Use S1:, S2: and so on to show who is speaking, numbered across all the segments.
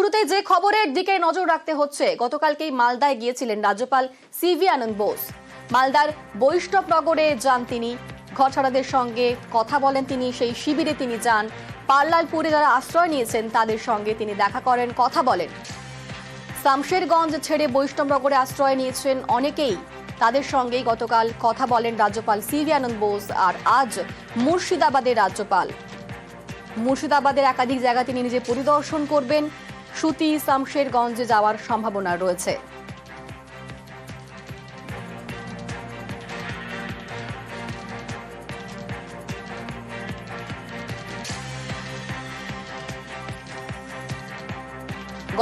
S1: শুরুতে যে খবরের দিকে নজর রাখতে হচ্ছে, গতকালকেই মালদায় গিয়েছিলেন রাজ্যপাল সিভি আনন্দ বোস। মালদার বৈষ্ণবনগরে যান তিনি, ঘরছাড়াদের সঙ্গে কথা বলেন তিনি, সেই শিবিরে তিনি যান। পার্লালপুরে যারা আশ্রয় নিয়েছেন তাদের সঙ্গে তিনি দেখা করেন, কথা বলেন। শামশেরগঞ্জ ছেড়ে বৈষ্ণবনগরে আশ্রয় নিয়েছেন অনেকেই, তাদের সঙ্গেই গতকাল কথা বলেন রাজ্যপাল সিভি আনন্দ বোস। আর আজ মুর্শিদাবাদের রাজ্যপাল মুর্শিদাবাদের একাধিক জায়গা তিনি নিজে পরিদর্শন করবেন। সুতি শামশেরগঞ্জে যাওয়ার সম্ভাবনা রয়েছে।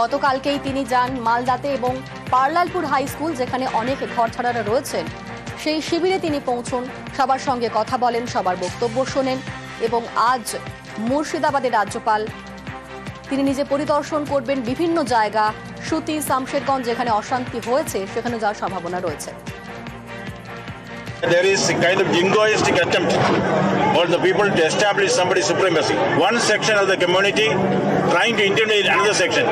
S1: গতকালকেই তিনি যান মালদাতে এবং পার্লালপুর হাই স্কুল, যেখানে অনেক ঘরছাড়ারা রয়েছেন, সেই শিবিরে তিনি পৌঁছন, সবার সঙ্গে কথা বলেন, সবার বক্তব্য শোনেন। এবং আজ মুর্শিদাবাদের রাজ্যপাল তিনি নিজে পরিদর্শন করবেন বিভিন্ন জায়গা। সুতি শামশেরগঞ্জ যেখানে অশান্তি হয়েছে সেখানে যাওয়ার সম্ভাবনা রয়েছে।
S2: There is a kind of jingoistic attempt for the people to establish somebody's supremacy. One section of the community trying to intimidate another section,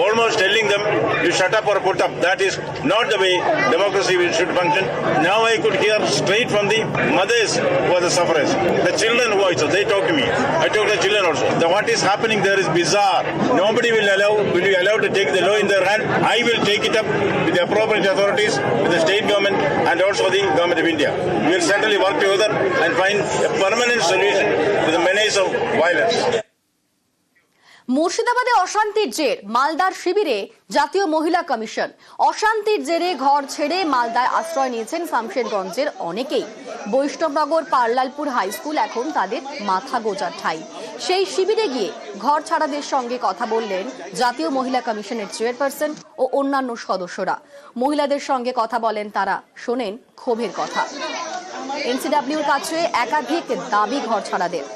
S2: almost telling them you shut up or put up. That is not the way democracy should function. Now I could hear straight from the mothers who are the sufferers. The children who also, they talk to me. I talk to the children also. What is happening there is bizarre. Nobody will be allowed to take the law in their hand. I will take it up with the appropriate authorities, with the state government and also the government of India. We will certainly work together and find a permanent solution to the menace of violence.
S1: মুর্শিদাবাদে অশান্তির জের, মালদার শিবিরে জাতীয় মহিলা commission. অশান্তির জেরে ঘর ছেড়ে মালদায় আশ্রয় নিয়েছেন শামশেরগঞ্জের অনেকেই। বৈষ্ণবনগর পার্লালপুর হাই স্কুল এখন তাদের মাথা গোজার ঠাঁই। সেই শিবিরে গিয়ে ঘর ছাড়াদের সঙ্গে কথা বললেন জাতীয় মহিলা কমিশনের চেয়ারপারসন ও অন্যান্য সদস্যরা। মহিলাদের সঙ্গে কথা বলেন তারা, শোনেন ক্ষোভের কথা। এনসিডব্লিউর কাছে একাধিক দাবি ঘর ছাড়াদের।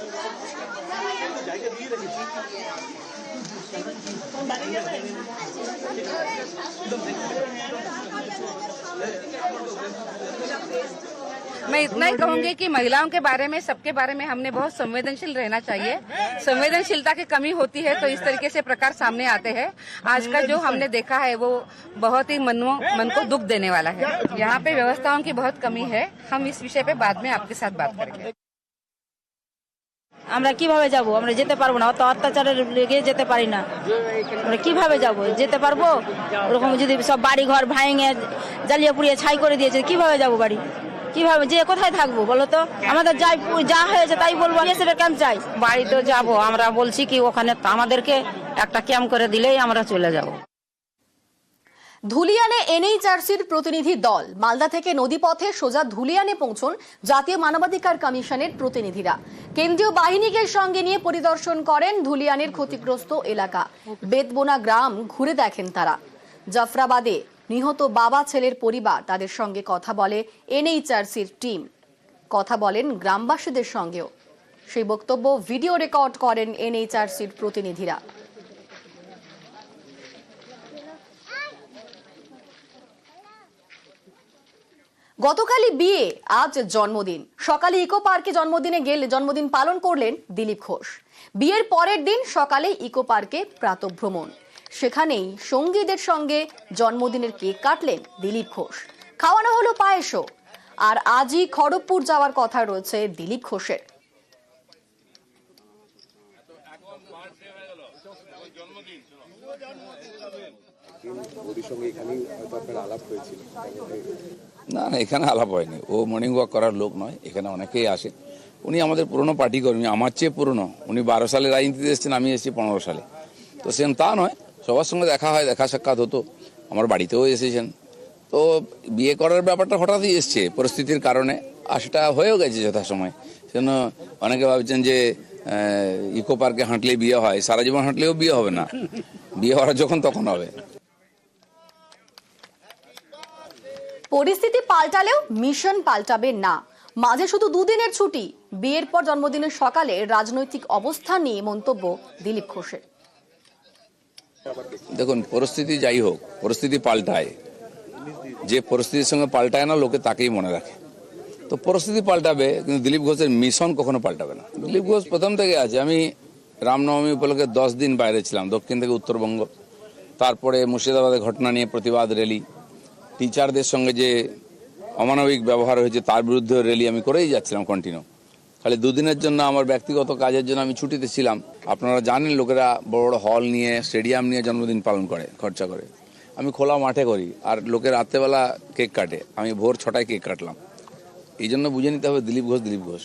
S3: मैं इतना ही कहूंगी कि महिलाओं के बारे में, सबके बारे में हमने बहुत संवेदनशील रहना चाहिए। संवेदनशीलता की कमी होती है तो इस तरीके से प्रकार सामने आते हैं। आज का जो हमने देखा है वो बहुत ही मन को दुख देने वाला है। यहाँ पे व्यवस्थाओं की बहुत कमी है। हम इस विषय पे बाद में आपके साथ बात करेंगे।
S4: আমরা কিভাবে যাব? আমরা যেতে পারবো না, অত অত্যাচারের লেগে যেতে পারি না। আমরা কিভাবে যাব? যেতে পারবো? ওরকম যদি সব বাড়ি ঘর ভাঙে জ্বালিয়ে পুড়িয়ে ছাই করে দিয়েছে, কিভাবে যাব বাড়ি? কিভাবে যে কোথায় থাকবো বলো তো? আমাদের যা হয়েছে তাই বলবো, সেটা ক্যাম্প চাই।
S3: বাড়ি তো যাবো, আমরা বলছি কি ওখানে আমাদেরকে একটা ক্যাম্প করে দিলেই আমরা চলে যাব।
S1: ধুলিয়ানে এনএইচআরসির প্রতিনিধি দল। মালদা থেকে নদীপথে সোজা ধুলিয়ানে পৌঁছন জাতীয় মানবাধিকার কমিশনের প্রতিনিধিরা। কেন্দ্রীয় বাহিনীকে সঙ্গে নিয়ে পরিদর্শন করেন ধুলিয়ানের ক্ষতিগ্রস্ত এলাকা। বেতবোনা গ্রাম ঘুরে দেখেন তারা। জাফরাবাদে নিহত বাবা ছেলের পরিবার, তাদের সঙ্গে কথা বলে এনএইচআরসির টিম। কথা বলেন গ্রামবাসীদের সঙ্গেও। সেই বক্তব্য ভিডিও রেকর্ড করেন এনএইচআরসির প্রতিনিধিরা। গতকালই বিয়ে, আজ জন্মদিন। সকালে ইকো পার্কে জন্মদিন পালন করলেন দিলীপ ঘোষ। বিয়ের পরের দিন সকালে ইকো পার্কে প্রাতঃভ্রমণ। সেখানেই সঙ্গীদের সঙ্গে জন্মদিনের কেক কাটলেন দিলীপ ঘোষ। খাওয়ানো হলো পায়েসও। আর আজই খড়গপুর যাওয়ার কথা রয়েছে দিলীপ ঘোষের।
S5: না না, এখানে আলাপ হয়নি। ও মর্নিং ওয়াক করার লোক নয়, এখানে অনেকেই আসে। উনি আমাদের পুরনো পার্টি কর্মী, আমার চেয়ে পুরনো। উনি 12 সালে রাজনীতিতে এসেছেন, আমি এসেছি 15 সালে। তো সেম তা নয়, সবার সঙ্গে দেখা হয়, দেখা সাক্ষাৎ হতো। আমার বাড়িতেও এসেছেন। তো বিয়ে করার ব্যাপারটা হঠাৎই এসছে পরিস্থিতির কারণে, আর সেটা হয়েও গেছে যথাসময়। সেজন্য অনেকে ভাবছেন যে ইকো পার্কে হাঁটলে বিয়ে হয়, সারা জীবন হাঁটলেও বিয়ে হবে না। বিয়ে হওয়ার যখন তখন হবে।
S1: পরিস্থিতি পাল্টালেও মিশন পাল্টাবে না। মাঝে শুধু দুদিনের ছুটি। বিয়ের পর জন্মদিনের সকালে রাজনৈতিক অবস্থান নিয়ে মন্তব্য দিলীপ ঘোষের।
S5: দেখুন, পরিস্থিতি যাই হোক, পরিস্থিতি পাল্টায়। যে পরিস্থিতির সঙ্গে পাল্টায় না, লোকে তাকেই মনে রাখে। তো পরিস্থিতি পাল্টাবে, কিন্তু দিলীপ ঘোষের মিশন কখনো পাল্টাবে না। দিলীপ ঘোষ প্রথম থেকে আছে। আমি রামনবমী উপলক্ষে 10 দিন বাইরে ছিলাম, দক্ষিণ থেকে উত্তরবঙ্গ। তারপরে মুর্শিদাবাদের ঘটনা নিয়ে প্রতিবাদ র্যালি, টিচারদের সঙ্গে যে অমানবিক ব্যবহার হয়েছে তার বিরুদ্ধে র্যালি আমি করেই যাচ্ছিলাম কন্টিনিউ। খালি দুদিনের জন্য আমার ব্যক্তিগত কাজের জন্য আমি ছুটিতে ছিলাম। আপনারা জানেন লোকেরা বড় বড় হল নিয়ে, স্টেডিয়াম নিয়ে জন্মদিন পালন করে, খরচা করে। আমি খোলা মাঠে করি, আর লোকের রাত্রেবেলা কেক কাটে, আমি ভোর 6টায় কেক কাটলাম। এই জন্য বুঝে নিতে হবে দিলীপ ঘোষ।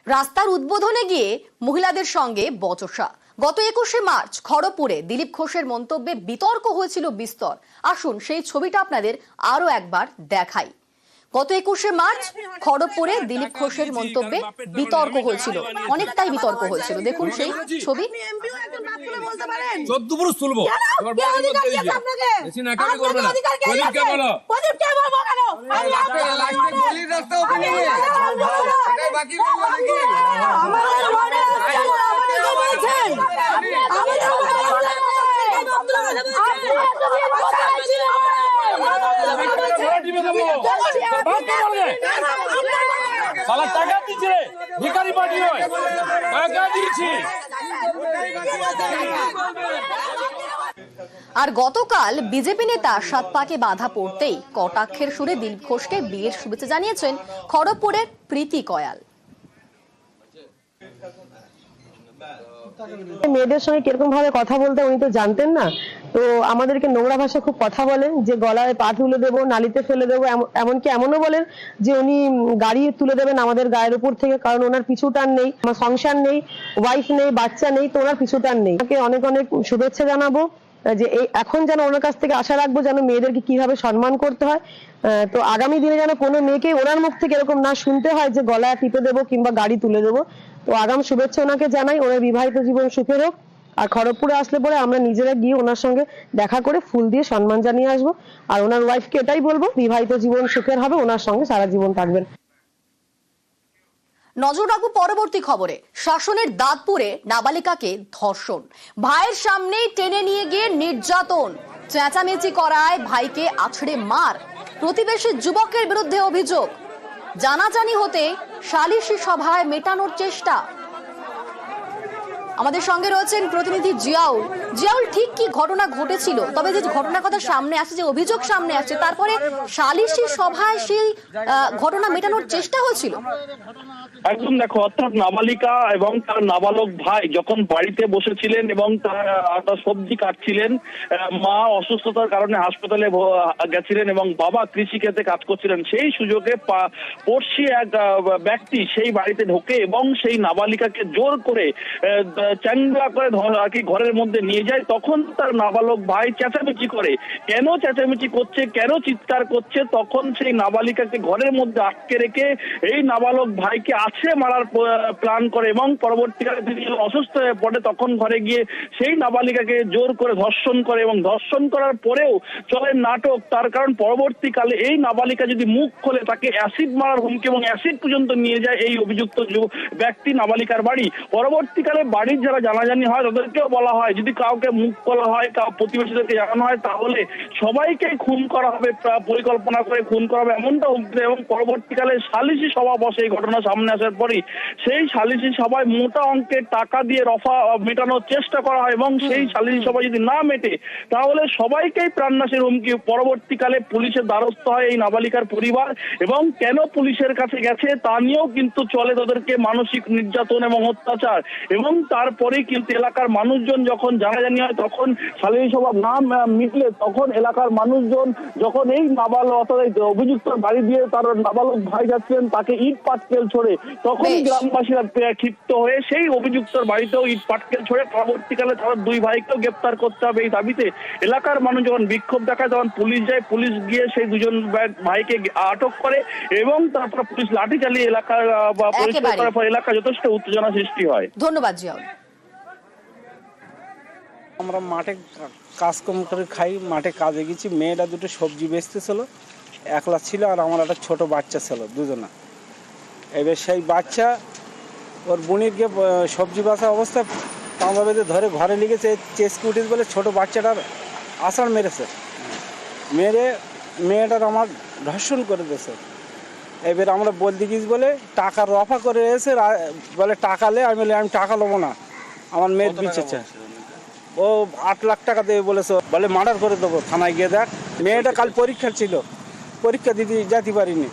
S1: রাস্তার উদ্বোধনে গিয়ে মহিলাদের সঙ্গে বচসা। গত 21শে মার্চ খড়গপুরে দিলীপ ঘোষের মন্তব্যে বিতর্ক হয়েছিল বিস্তর। আসুন সেই ছবিটা আপনাদের আরো একবার দেখাই। গত 21শে মার্চ খড়গপুরে দিলীপ ঘোষের মন্তব্যে বিতর্ক হয়েছিল, অনেকটাই বিতর্ক হয়েছিল। দেখুন সেই ছবি। আর গতকাল বিজেপি নেতা সাত পাকে বাধা পড়তেই কটাক্ষের সুরে দিলীপ ঘোষকে বিয়ের শুভেচ্ছা জানিয়েছেন খড়গপুরের প্রীতি কয়াল।
S6: মেয়েদের সঙ্গে কিরকম ভাবে কথা বলতে উনি তো জানতেন না, তো আমাদেরকে নোংরা ভাষা খুব কথা বলেন, যে গলায় পা তুলে দেবো, নালিতে ফেলে দেবো, এমনকি এমনও বলেন যে উনি গাড়ি তুলে দেবেন আমাদের গায়ের উপর থেকে, কারণ ওনার পিছু টান নেই, আমার সংসার নেই, ওয়াইফ নেই, বাচ্চা নেই, তো ওনার পিছু টান নেই। ওনাকে অনেক অনেক শুভেচ্ছা জানাবো, যে এই এখন যেন ওনার কাছ থেকে আশা রাখবো যেন মেয়েদেরকে কিভাবে সম্মান করতে হয়। তো আগামী দিনে যেন কোনো মেয়েকে ওনার মুখ থেকে এরকম না শুনতে হয় যে গলায় টিপে দেবো কিংবা গাড়ি তুলে দেবো। তো আগাম শুভেচ্ছা ওনাকে জানাই, ওনার বিবাহিত জীবন সুখের হোক। আর খড়গপুরে আসলে পরে আমরা নিজেরা গিয়ে ওনার সঙ্গে দেখা করে ফুল দিয়ে সম্মান জানিয়ে আসবো। আর ওনার ওয়াইফকে এটাই বলবো, বিবাহিত জীবন সুখের হবে, ওনার সঙ্গে সারা জীবন থাকবেন।
S1: নজর রাখবো পরবর্তী খবরে। শাসনের দাঁতপুরে নাবালিকাকে ধর্ষণ, ভাইয়ের সামনেই টেনে নিয়ে গিয়ে নির্যাতন, চেঁচামেচি করায় ভাইকে আছড়ে মার। প্রতিবেশী যুবকের বিরুদ্ধে অভিযোগ, জানাজানি হতে সালিশি সভায় মেটানোর চেষ্টা। আমাদের সঙ্গে রয়েছেন প্রতিনিধি জিয়াউল। জিয়াউল, ঠিক কি ঘটনা ঘটেছিল? তবে যে ঘটনার কথা সামনে আসছে, যে অভিযোগ সামনে আসছে, তারপরে সালিশি সভায় সেই ঘটনা মেটানোর চেষ্টা হয়েছিল।
S7: একদম দেখো, অর্থাৎ নাবালিকা এবং তার নাবালক ভাই যখন বাড়িতে বসেছিলেন এবং তার সবজি কাটছিলেন, মা অসুস্থতার কারণে হাসপাতালে গেছিলেন এবং বাবা কৃষিক্ষেত্রে কাজ করছিলেন, সেই সুযোগে পড়শি এক ব্যক্তি সেই বাড়িতে ঢোকে এবং সেই নাবালিকাকে জোর করে চ্যাংলা করে আর কি ঘরের মধ্যে নিয়ে যায়। তখন তার নাবালক ভাই চেঁচামেচি করে, কেন চেঁচামেচি করছে, কেন চিৎকার করছে, তখন সেই নাবালিকাকে ঘরের মধ্যে আটকে রেখে এই নাবালক ভাইকে আছড়ে মারার প্ল্যান করে এবং পরবর্তীকালে তিনি অসুস্থ হয়ে পড়ে। তখন ঘরে গিয়ে সেই নাবালিকাকে জোর করে ধর্ষণ করে এবং ধর্ষণ করার পরেও চলে নাটক। তার কারণ পরবর্তীকালে এই নাবালিকা যদি মুখ খোলে তাকে অ্যাসিড মারার হুমকি এবং অ্যাসিড পর্যন্ত নিয়ে যায় এই অভিযুক্ত ব্যক্তি নাবালিকার বাড়ি। পরবর্তীকালে বাড়ির যারা জানাজানি হয় তাদেরকেও বলা হয়, যদি কাউকে মুখ খোলা হয়, প্রতিবেশীদেরকে জানানো হয়, তাহলে সবাইকে খুন করা হবে, পরিকল্পনা করে খুন করা হবে, এমনটা হুমকি। এবং পরবর্তীকালে সালিশি সভা বসে এই ঘটনা সামনে আসার পরই সেই সালিশি সভায় মোটা অঙ্কের টাকা দিয়ে রফা মেটানোর চেষ্টা করা হয় এবং সেই সালিশি সভা যদি না মেটে তাহলে সবাইকেই প্রাণনাশের হুমকি। পরবর্তীকালে পুলিশের দ্বারস্থ হয় এই নাবালিকার পরিবার এবং কেন পুলিশের কাছে গেছে তা নিয়েও কিন্তু চলে তাদেরকে মানসিক নির্যাতন এবং অত্যাচার। এবং তারপরেই কিন্তু এলাকার মানুষজন যখন জানাজানি হয়, তখন সালিশি সভা না মিটলে তখন এলাকার মানুষজন যখন এই নাবালক অর্থাৎ অভিযুক্ত বাড়ি দিয়ে তার নাবালক ভাই যাচ্ছিলেন তাকে ইট পাটকেল ছড়ে, তখন গ্রামবাসীরা ক্ষিপ্ত হয়ে সেই অভিযুক্তর বাড়িতেও ইট পাটকেল ছড়ে। পরবর্তীকালে তারা দুই ভাইকেও গ্রেপ্তার করতে হবে এই দাবিতে এলাকার মানুষ যখন বিক্ষোভ দেখায় তখন পুলিশ যায়, পুলিশ গিয়ে সেই দুজন ভাইকে আটক করে এবং তারপর পুলিশ লাঠি চালিয়ে এলাকা পরিষ্কার করার পর এলাকা যথেষ্ট উত্তেজনা সৃষ্টি হয়।
S1: ধন্যবাদ জিয়াউল।
S8: আমরা মাঠে কাজকর্ম করে খাই, মাঠে কাজে গেছি, মেয়েটা দুটো সবজি বেচতেছিল, একলা ছিল আর আমার একটা ছোট বাচ্চা ছিল, দুজনা। এবার সেই বাচ্চা ওর বোনের গিয়ে সবজি বাঁচা অবস্থায় পাঁজা বেঁধে ধরে ঘরে লেগেছে, চেস্কুটিস বলে ছোট বাচ্চাটার আষাঢ় মেরেছে, মেরে মেয়েটার আমার ধর্ষণ করে দিয়েছে। এবার আমরা বলতে গিয়েছি বলে টাকা রফা করে এসে বলে টাকা লে, আমি বলি আমি টাকা নেবো না, আমার মেয়ের বিচেছে ও 8 লাখ টাকা দেবে বলেছে, বলে মার্ডার করে দেবো, থানায় গিয়ে দেখ। মেয়েটা কাল পরীক্ষা ছিল, পরীক্ষা দিতে যেতে পারিনি।